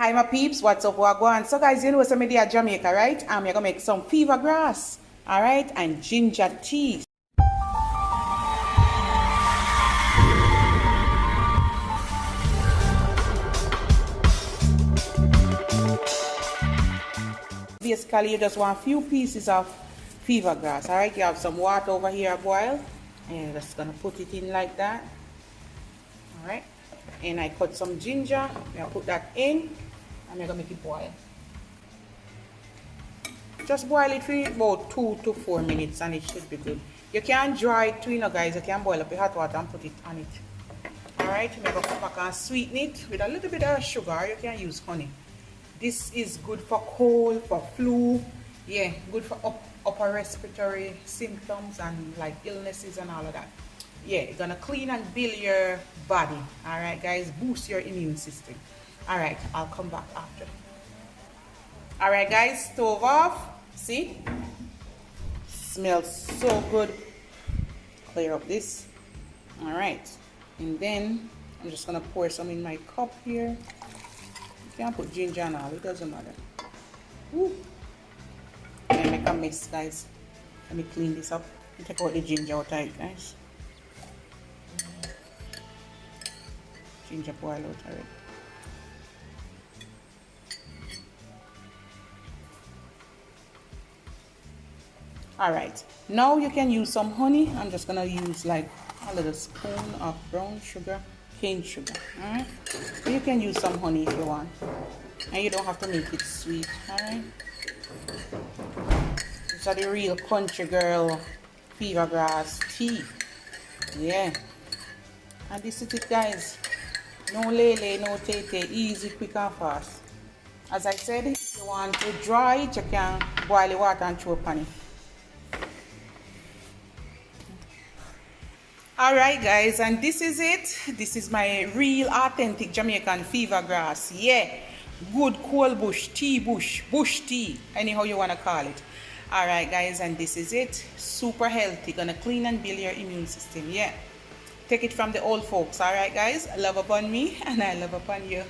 Hi my peeps, what's up, wagwan? So guys, you know some of at Jamaica, right? You're gonna make some fever grass, alright, and ginger tea. Basically, you just want a few pieces of fever grass, alright? You have some water over here boil, and you're just gonna put it in like that, alright? And I cut some ginger, I put that in, and I'm gonna make it boil. Just boil it for about 2 to 4 minutes and it should be good. You can dry it too, you know guys. You can boil up your hot water and put it on it. Alright, you may go come back and sweeten it with a little bit of sugar. You can use honey. This is good for cold, for flu. Yeah, good for upper respiratory symptoms and like illnesses and all of that. Yeah, it's gonna clean and build your body. Alright guys, boost your immune system. Alright, I'll come back after. Alright guys, stove off. See? Smells so good. Clear up this. Alright. And then I'm just gonna pour some in my cup here. You can put ginger and all, it doesn't matter. Woo. And make a mess, guys. Let me clean this up. Take out the ginger out of it, guys. Ginger boil out of it. Alright, now you can use some honey. I'm just gonna use like a little spoon of brown sugar, cane sugar. Alright, you can use some honey if you want, and you don't have to make it sweet. Alright, these are the real country girl fever grass tea. Yeah, and this is it, guys. No lele, no tete, easy, quick and fast. As I said, if you want to dry it, you can boil the water and throw upon it. Alright guys, and this is it. This is my real authentic Jamaican fever grass. Yeah, good cold bush, tea bush, bush tea, anyhow you want to call it. Alright guys, and this is it. Super healthy, gonna clean and build your immune system. Yeah, take it from the old folks. Alright guys, love upon me and I love upon you.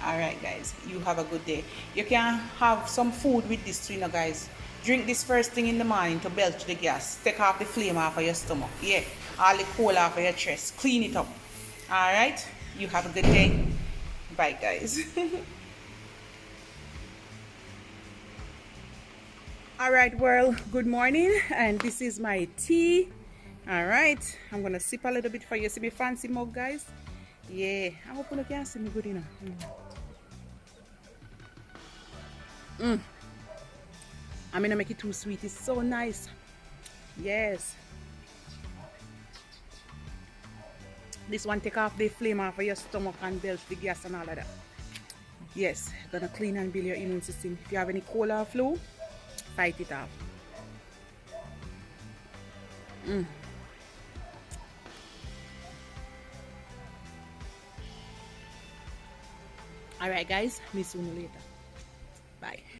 Alright guys, you have a good day. You can have some food with this too, you know guys. Drink this first thing in the morning to belch the gas. Take off the flame off of your stomach. Yeah, all the coal off of your chest. Clean it up. Alright, you have a good day. Bye guys. Alright world, good morning, and this is my tea. Alright, I'm gonna sip a little bit for you. See me fancy mug, guys? Yeah, I hope you can see me good enough. I'm gonna make it too sweet. It's so nice. Yes. This one take off the flame off of your stomach and belch the gas and all of that. Yes, gonna clean and build your immune system. If you have any cold or flu, fight it off. Alright guys, me see you later. Bye.